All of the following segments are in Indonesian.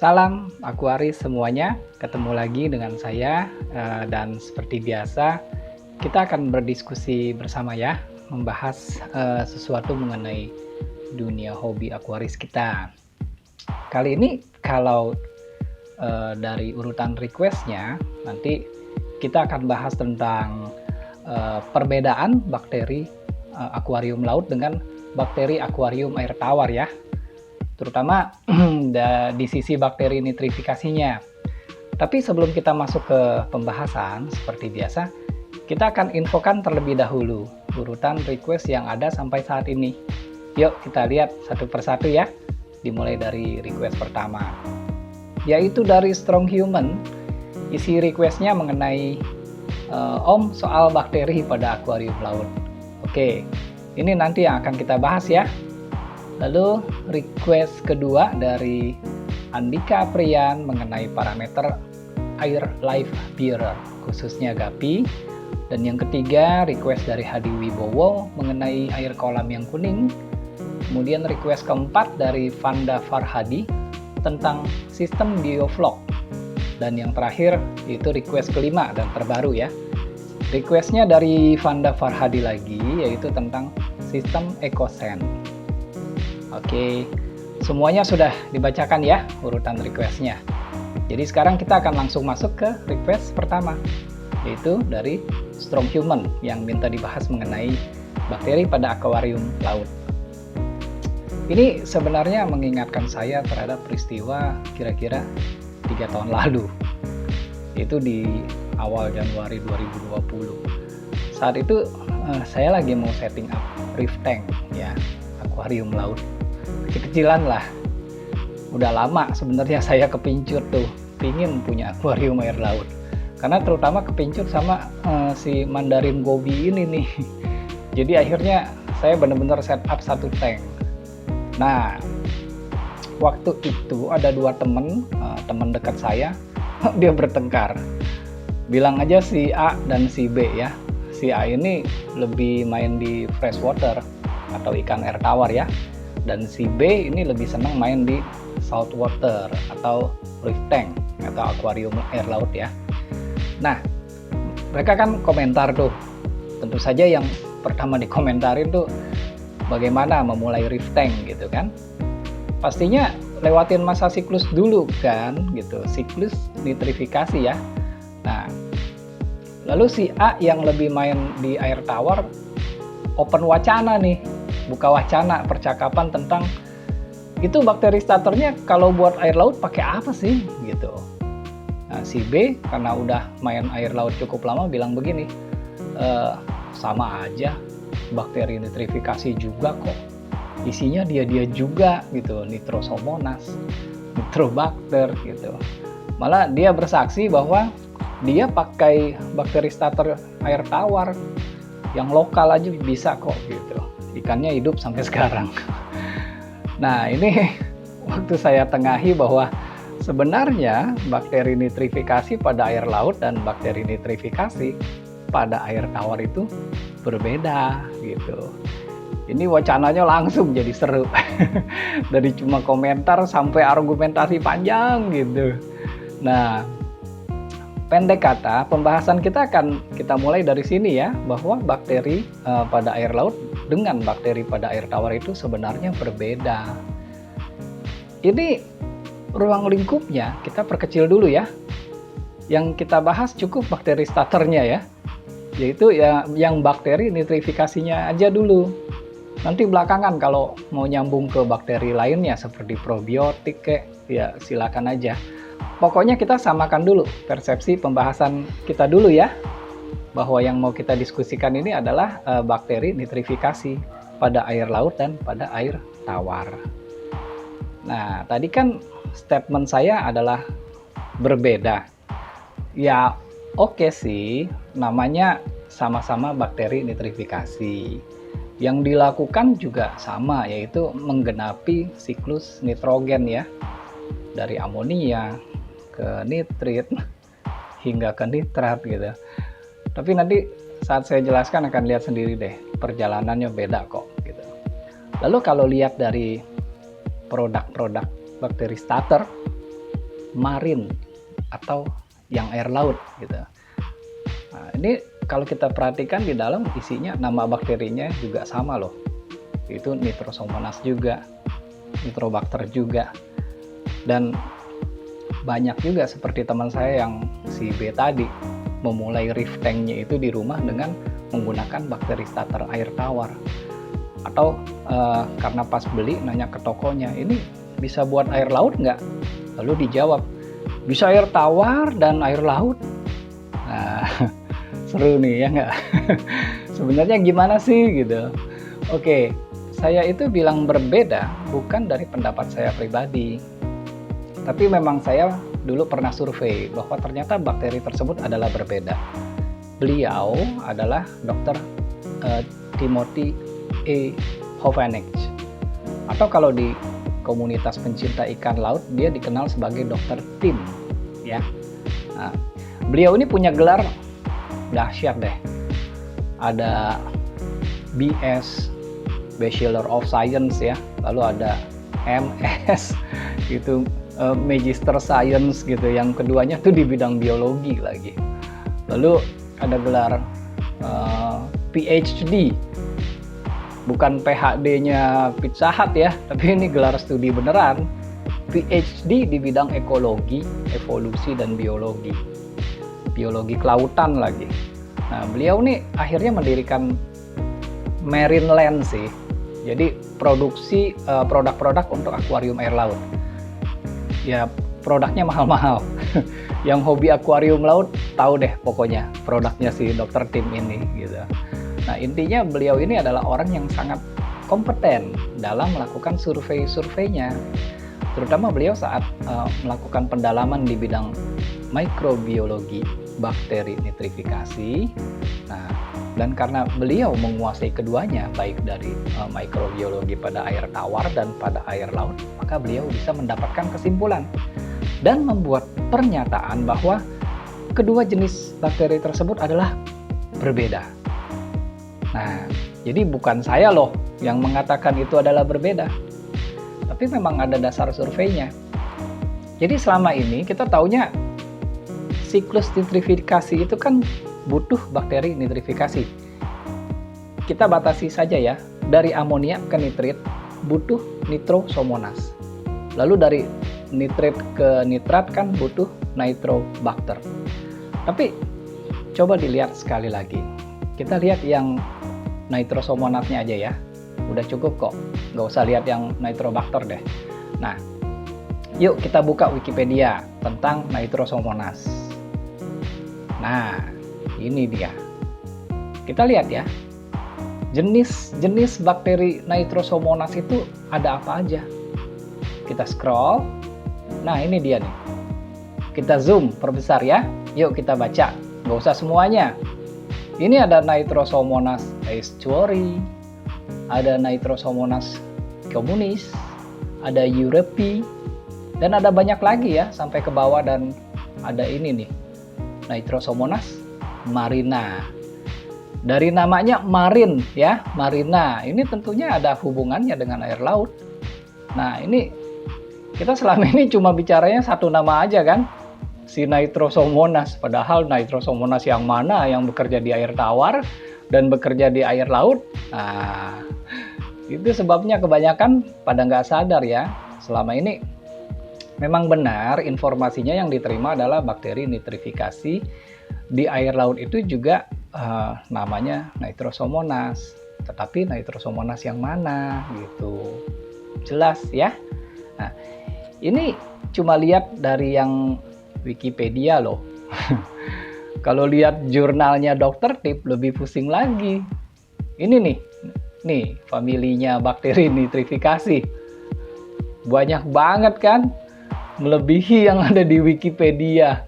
Salam Aquaris semuanya, ketemu lagi dengan saya dan seperti biasa kita akan berdiskusi bersama ya, membahas sesuatu mengenai dunia hobi Aquaris kita. Kali ini kalau dari urutan requestnya nanti kita akan bahas tentang perbedaan bakteri akuarium laut dengan bakteri akuarium air tawar ya, terutama di sisi bakteri nitrifikasinya. Tapi sebelum kita masuk ke pembahasan, seperti biasa, kita akan infokan terlebih dahulu urutan request yang ada sampai saat ini. Yuk kita lihat satu persatu ya, dimulai dari request pertama, yaitu dari Strong Human. Isi requestnya mengenai Om soal bakteri pada akuarium laut. Oke, ini nanti yang akan kita bahas ya. Lalu request kedua dari Andika Priyan mengenai parameter air life bearer, khususnya Gapi. Dan yang ketiga request dari Hadi Wibowo mengenai air kolam yang kuning. Kemudian request keempat dari Vanda Farhadi tentang sistem bioflok. Dan yang terakhir itu request kelima dan terbaru ya. Requestnya dari Vanda Farhadi lagi, yaitu tentang sistem ekosen. Oke, semuanya sudah dibacakan ya urutan requestnya. Jadi sekarang kita akan langsung masuk ke request pertama, yaitu dari Strong Human yang minta dibahas mengenai bakteri pada akuarium laut. Ini sebenarnya mengingatkan saya terhadap peristiwa kira-kira 3 tahun lalu, yaitu di awal Januari 2020. Saat itu saya lagi mau setting up reef tank ya, akuarium laut kecil-kecilan lah. Udah lama sebenarnya saya kepincut tuh, pingin punya akuarium air laut, karena terutama kepincut sama si Mandarin Gobi ini nih. Jadi akhirnya saya benar-benar setup satu tank. Nah, waktu itu ada dua teman dekat saya, dia bertengkar. Bilang aja si A dan si B ya. Si A ini lebih main di freshwater atau ikan air tawar ya. Dan si B ini lebih senang main di saltwater atau reef tank atau akuarium air laut ya. Nah, mereka kan komentar tuh. Tentu saja yang pertama dikomentarin tuh bagaimana memulai reef tank gitu kan. Pastinya lewatin masa siklus dulu kan gitu, siklus nitrifikasi ya. Nah, lalu si A yang lebih main di air tawar open wacana nih, buka wacana percakapan tentang itu bakteri starternya kalau buat air laut pakai apa sih gitu. Nah, si B karena udah main air laut cukup lama bilang begini, sama aja, bakteri nitrifikasi juga kok, isinya dia juga gitu, nitrosomonas, nitrobakter gitu. Malah dia bersaksi bahwa dia pakai bakteri starter air tawar yang lokal aja bisa kok gitu, ikannya hidup sampai sekarang. Nah, ini waktu saya tengahi bahwa sebenarnya bakteri nitrifikasi pada air laut dan bakteri nitrifikasi pada air tawar itu berbeda gitu. Ini wacananya langsung jadi seru. Dari cuma komentar sampai argumentasi panjang gitu. Nah, pendek kata, pembahasan kita akan kita mulai dari sini ya, bahwa bakteri pada air laut dengan bakteri pada air tawar itu sebenarnya berbeda. Ini ruang lingkupnya kita perkecil dulu ya. Yang kita bahas cukup bakteri starternya ya, yaitu ya yang bakteri nitrifikasinya aja dulu. Nanti belakangan kalau mau nyambung ke bakteri lainnya seperti probiotik ya silakan aja. Pokoknya kita samakan dulu persepsi pembahasan kita dulu ya, bahwa yang mau kita diskusikan ini adalah bakteri nitrifikasi pada air laut dan pada air tawar. Nah, tadi kan statement saya adalah berbeda. Ya oke sih, namanya sama-sama bakteri nitrifikasi. Yang dilakukan juga sama, yaitu menggenapi siklus nitrogen ya, dari amonia ke nitrit hingga ke nitrat gitu. Tapi nanti saat saya jelaskan akan lihat sendiri deh, perjalanannya beda kok gitu. Lalu kalau lihat dari produk-produk bakteri starter marine atau yang air laut gitu. Nah, ini kalau kita perhatikan di dalam isinya nama bakterinya juga sama loh. Itu Nitrosomonas juga, Nitrobacter juga. Dan banyak juga seperti teman saya yang si B tadi memulai reef tanknya itu di rumah dengan menggunakan bakteri starter air tawar. Atau karena pas beli nanya ke tokonya, ini bisa buat air laut nggak? Lalu dijawab, bisa air tawar dan air laut. Nah, seru nih ya nggak? Sebenarnya gimana sih gitu? Oke, saya itu bilang berbeda bukan dari pendapat saya pribadi. Tapi memang saya dulu pernah survei bahwa ternyata bakteri tersebut adalah berbeda. Beliau adalah Dr. Timothy E. Hovanec. Atau kalau di komunitas pencinta ikan laut, dia dikenal sebagai Dr. Tim. Ya. Nah, beliau ini punya gelar dahsyat deh. Ada BS, Bachelor of Science ya. Lalu ada MS, gitu, Magister Science gitu. Yang keduanya tuh di bidang biologi lagi. Lalu ada gelar PhD. Bukan PhD-nya Pizza Hut ya, tapi ini gelar studi beneran. PhD di bidang ekologi, evolusi, dan biologi. Biologi kelautan lagi. Nah, beliau nih akhirnya mendirikan Marine Land sih. Jadi produksi produk-produk untuk akuarium air laut. Ya, produknya mahal-mahal. Yang hobi akuarium laut tahu deh pokoknya produknya si Dr. Tim ini gitu. Nah, intinya beliau ini adalah orang yang sangat kompeten dalam melakukan survei-surveinya. Terutama beliau saat melakukan pendalaman di bidang mikrobiologi, bakteri nitrifikasi. Nah, dan karena beliau menguasai keduanya, baik dari mikrobiologi pada air tawar dan pada air laut, maka beliau bisa mendapatkan kesimpulan dan membuat pernyataan bahwa kedua jenis bakteri tersebut adalah berbeda. Nah, jadi bukan saya loh yang mengatakan itu adalah berbeda, tapi memang ada dasar surveinya. Jadi selama ini kita taunya siklus nitrifikasi itu kan butuh bakteri nitrifikasi. Kita batasi saja ya, dari amonia ke nitrit butuh Nitrosomonas. Lalu dari nitrit ke nitrat kan butuh Nitrobacter. Tapi coba dilihat sekali lagi. Kita lihat yang Nitrosomonasnya aja ya. Udah cukup kok. Nggak usah lihat yang Nitrobacter deh. Nah, yuk kita buka Wikipedia tentang Nitrosomonas. Nah, ini dia. Kita lihat ya. Jenis-jenis bakteri Nitrosomonas itu ada apa aja? Kita scroll. Nah, ini dia nih. Kita zoom, perbesar ya. Yuk kita baca. Nggak usah semuanya. Ini ada Nitrosomonas aestuary, ada Nitrosomonas communis, ada Europaea, dan ada banyak lagi ya sampai ke bawah, dan ada ini nih, Nitrosomonas marina. Dari namanya marine ya, marina. Ini tentunya ada hubungannya dengan air laut. Nah, ini kita selama ini cuma bicaranya satu nama aja kan, si Nitrosomonas. Padahal Nitrosomonas yang mana yang bekerja di air tawar dan bekerja di air laut? Nah, itu sebabnya kebanyakan pada nggak sadar ya. Selama ini memang benar informasinya yang diterima adalah bakteri nitrifikasi di air laut itu juga namanya Nitrosomonas. Tetapi Nitrosomonas yang mana gitu? Jelas ya. Nah, ini cuma lihat dari yang Wikipedia loh. Kalau lihat jurnalnya Dr. Tim lebih pusing lagi. Ini nih familinya bakteri nitrifikasi. Banyak banget kan, melebihi yang ada di Wikipedia.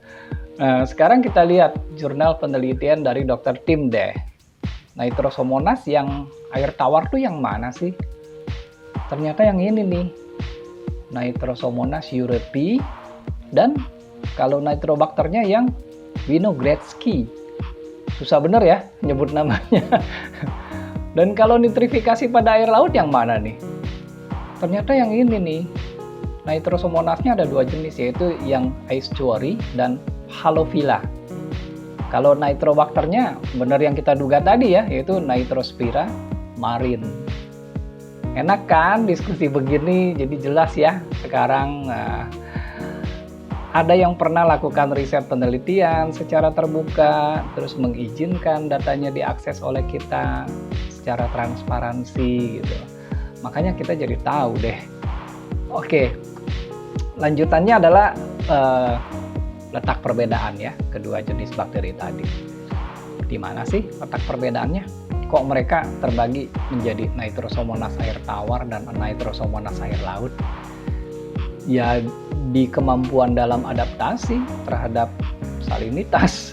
Nah, sekarang kita lihat jurnal penelitian dari Dr. Tim deh. Nitrosomonas yang air tawar tuh yang mana sih? Ternyata yang ini nih, Nitrosomonas europaea, dan kalau Nitrobacternya yang Winogradsky. Susah bener ya nyebut namanya. Dan kalau nitrifikasi pada air laut yang mana nih? Ternyata yang ini nih, Nitrosomonasnya ada dua jenis, yaitu yang Estuary dan Halophila. Kalau Nitrobacternya benar yang kita duga tadi ya, yaitu Nitrospira marine. Enak kan diskusi begini, jadi jelas ya. Sekarang ada yang pernah lakukan riset penelitian secara terbuka, terus mengizinkan datanya diakses oleh kita secara transparansi gitu. Makanya kita jadi tahu deh. Oke, lanjutannya adalah letak perbedaan ya kedua jenis bakteri tadi. Di mana sih letak perbedaannya? Kok mereka terbagi menjadi Nitrosomonas air tawar dan Nitrosomonas air laut? Ya di kemampuan dalam adaptasi terhadap salinitas.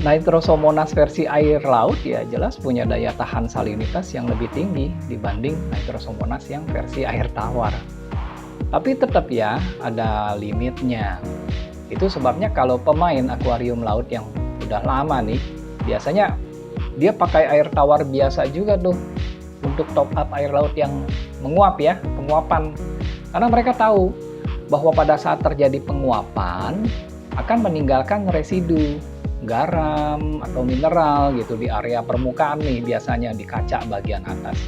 Nitrosomonas versi air laut ya jelas punya daya tahan salinitas yang lebih tinggi dibanding Nitrosomonas yang versi air tawar. Tapi tetap ya ada limitnya. Itu sebabnya kalau pemain akuarium laut yang udah lama nih, biasanya dia pakai air tawar biasa juga tuh untuk top up air laut yang menguap ya, penguapan. Karena mereka tahu bahwa pada saat terjadi penguapan akan meninggalkan residu garam atau mineral gitu di area permukaan nih, biasanya di kaca bagian atas.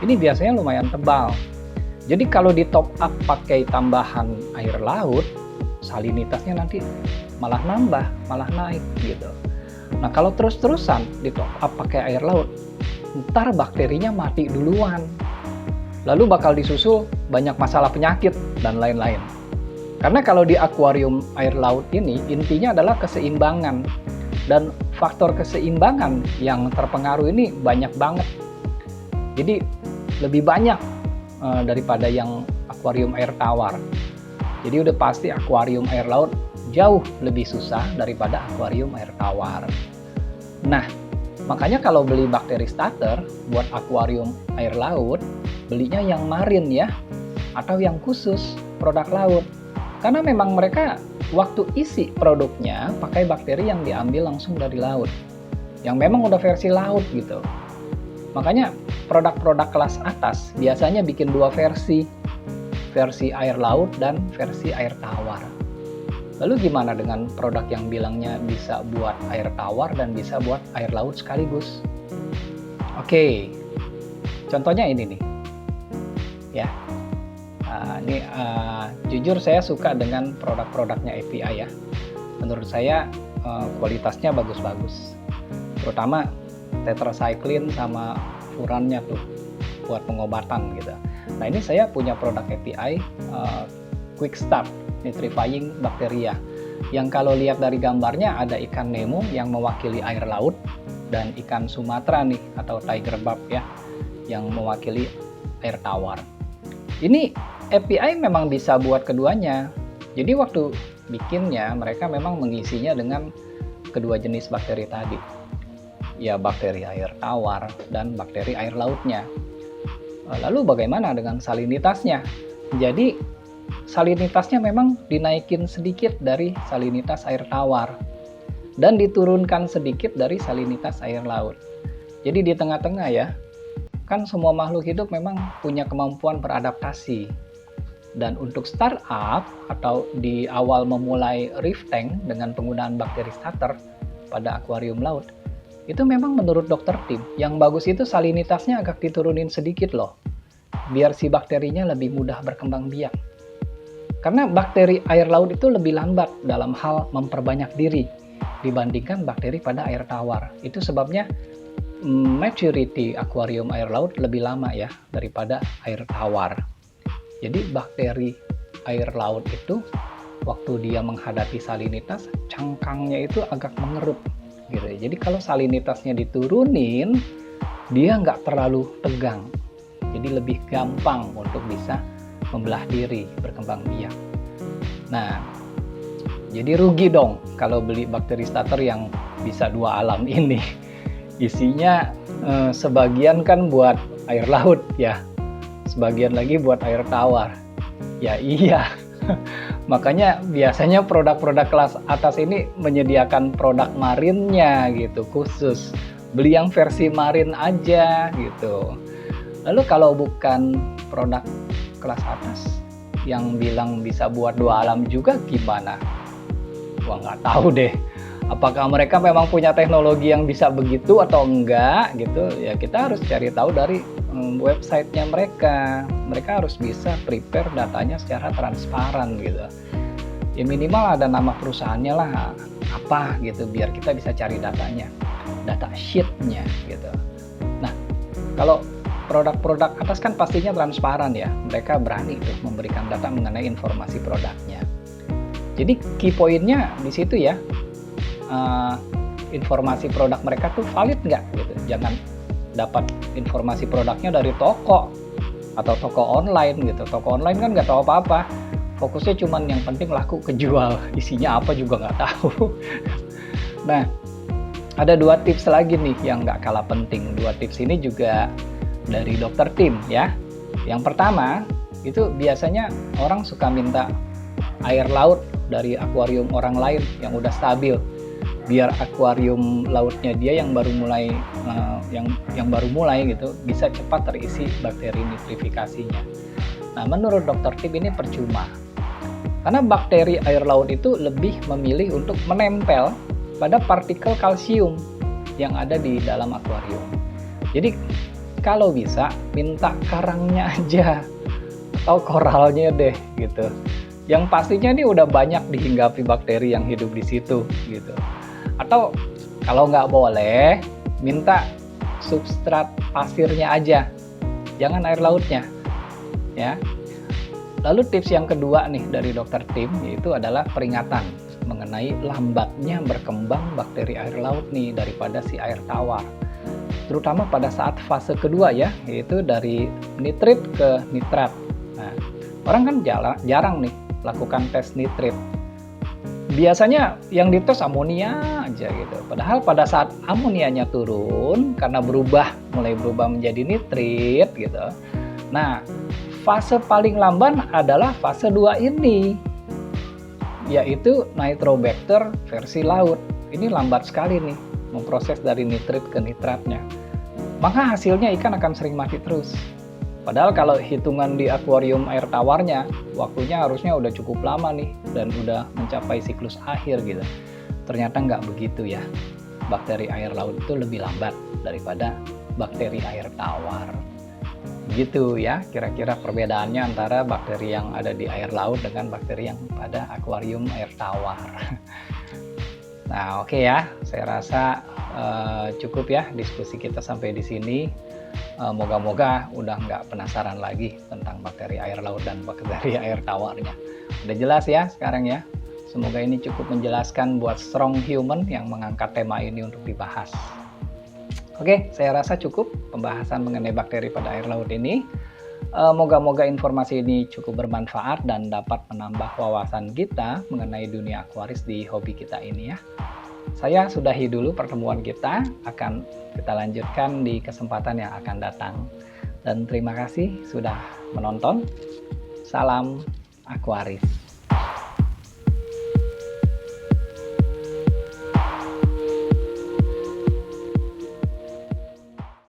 Ini biasanya lumayan tebal. Jadi kalau di top up pakai tambahan air laut, salinitasnya nanti malah nambah, malah naik gitu. Nah kalau terus-terusan di top up pakai air laut, ntar bakterinya mati duluan. Lalu bakal disusul banyak masalah penyakit dan lain-lain. Karena kalau di akuarium air laut ini intinya adalah keseimbangan. Dan faktor keseimbangan yang terpengaruh ini banyak banget. Jadi lebih banyak daripada yang akuarium air tawar. Jadi udah pasti akuarium air laut jauh lebih susah daripada akuarium air tawar. Nah, makanya kalau beli bakteri starter buat akuarium air laut, belinya yang marine ya, atau yang khusus produk laut. Karena memang mereka waktu isi produknya pakai bakteri yang diambil langsung dari laut, yang memang udah versi laut gitu. Makanya produk-produk kelas atas biasanya bikin dua versi air laut dan versi air tawar. Lalu gimana dengan produk yang bilangnya bisa buat air tawar dan bisa buat air laut sekaligus? Oke, contohnya ini nih. Ya, jujur saya suka dengan produk-produknya API ya. Menurut saya kualitasnya bagus-bagus. Terutama tetracycline sama furannya tuh buat pengobatan gitu. Nah ini saya punya produk API Quick Start Nitrifying Bacteria, yang kalau lihat dari gambarnya ada ikan Nemo yang mewakili air laut dan ikan Sumatera nih atau tiger barb ya yang mewakili air tawar. Ini API memang bisa buat keduanya. Jadi waktu bikinnya mereka memang mengisinya dengan kedua jenis bakteri tadi. Ya bakteri air tawar dan bakteri air lautnya. Lalu bagaimana dengan salinitasnya? Jadi salinitasnya memang dinaikin sedikit dari salinitas air tawar dan diturunkan sedikit dari salinitas air laut. Jadi di tengah-tengah ya. Kan semua makhluk hidup memang punya kemampuan beradaptasi. Dan untuk startup atau di awal memulai reef tank dengan penggunaan bakteri starter pada akuarium laut, itu memang menurut dokter Tim, yang bagus itu salinitasnya agak diturunin sedikit loh, biar si bakterinya lebih mudah berkembang biak. Karena bakteri air laut itu lebih lambat dalam hal memperbanyak diri dibandingkan bakteri pada air tawar. Itu sebabnya maturity akuarium air laut lebih lama ya daripada air tawar. Jadi bakteri air laut itu waktu dia menghadapi salinitas, cangkangnya itu agak mengerup gitu. Jadi kalau salinitasnya diturunin, dia nggak terlalu tegang. Jadi lebih gampang untuk bisa membelah diri, berkembang biak. Nah, jadi rugi dong kalau beli bakteri starter yang bisa dua alam ini. Isinya sebagian kan buat air laut ya, sebagian lagi buat air tawar. Ya iya. Makanya biasanya produk-produk kelas atas ini menyediakan produk marinnya gitu khusus. Beli yang versi marin aja gitu. Lalu kalau bukan produk kelas atas, yang bilang bisa buat dua alam juga gimana? Gua nggak tahu deh. Apakah mereka memang punya teknologi yang bisa begitu atau enggak gitu? Ya kita harus cari tahu dari websitenya mereka. Mereka harus bisa prepare datanya secara transparan gitu. Ya minimal ada nama perusahaannya lah, apa gitu, biar kita bisa cari datanya, data sheetnya gitu. Nah, kalau produk-produk atas kan pastinya transparan ya, mereka berani tuh memberikan data mengenai informasi produknya. Jadi key pointnya di situ ya, informasi produk mereka tuh valid nggak gitu. Jangan dapat informasi produknya dari toko atau toko online gitu. Toko online kan nggak tahu apa-apa, fokusnya cuman yang penting laku kejual, isinya apa juga nggak tahu. Nah, ada 2 tips lagi nih yang nggak kalah penting. 2 tips ini juga dari dokter Tim ya. Yang pertama, itu biasanya orang suka minta air laut dari akuarium orang lain yang udah stabil, biar akuarium lautnya dia yang baru mulai gitu bisa cepat terisi bakteri nitrifikasinya. Nah, menurut dokter Tim ini percuma. Karena bakteri air laut itu lebih memilih untuk menempel pada partikel kalsium yang ada di dalam akuarium. Jadi kalau bisa minta karangnya aja atau koralnya deh gitu. Yang pastinya ini udah banyak dihinggapi bakteri yang hidup di situ gitu. Atau kalau nggak boleh, minta substrat pasirnya aja, jangan air lautnya ya. Lalu tips yang kedua nih dari dokter Tim yaitu adalah peringatan mengenai lambatnya berkembang bakteri air laut nih daripada si air tawar. Terutama pada saat fase kedua ya, yaitu dari nitrit ke nitrat. Nah, orang kan jarang nih lakukan tes nitrit. Biasanya yang dites amonia aja gitu. Padahal pada saat amonianya turun karena mulai berubah menjadi nitrit gitu. Nah, fase paling lamban adalah fase 2 ini, yaitu Nitrobacter versi laut. Ini lambat sekali nih memproses dari nitrit ke nitratnya. Maka hasilnya ikan akan sering mati terus. Padahal kalau hitungan di akuarium air tawarnya, waktunya harusnya udah cukup lama nih dan udah mencapai siklus akhir gitu. Ternyata nggak begitu ya. Bakteri air laut itu lebih lambat daripada bakteri air tawar. Gitu ya, kira-kira perbedaannya antara bakteri yang ada di air laut dengan bakteri yang pada akuarium air tawar. Nah, oke ya, saya rasa cukup ya diskusi kita sampai di sini. Moga-moga udah nggak penasaran lagi tentang bakteri air laut dan bakteri air tawarnya. Udah jelas ya sekarang ya. Semoga ini cukup menjelaskan buat Strong Human yang mengangkat tema ini untuk dibahas. Oke, saya rasa cukup pembahasan mengenai bakteri pada air laut ini. Moga-moga informasi ini cukup bermanfaat dan dapat menambah wawasan kita mengenai dunia akuaris di hobi kita ini ya. Saya sudahi dulu pertemuan kita, akan kita lanjutkan di kesempatan yang akan datang. Dan terima kasih sudah menonton. Salam akuaris.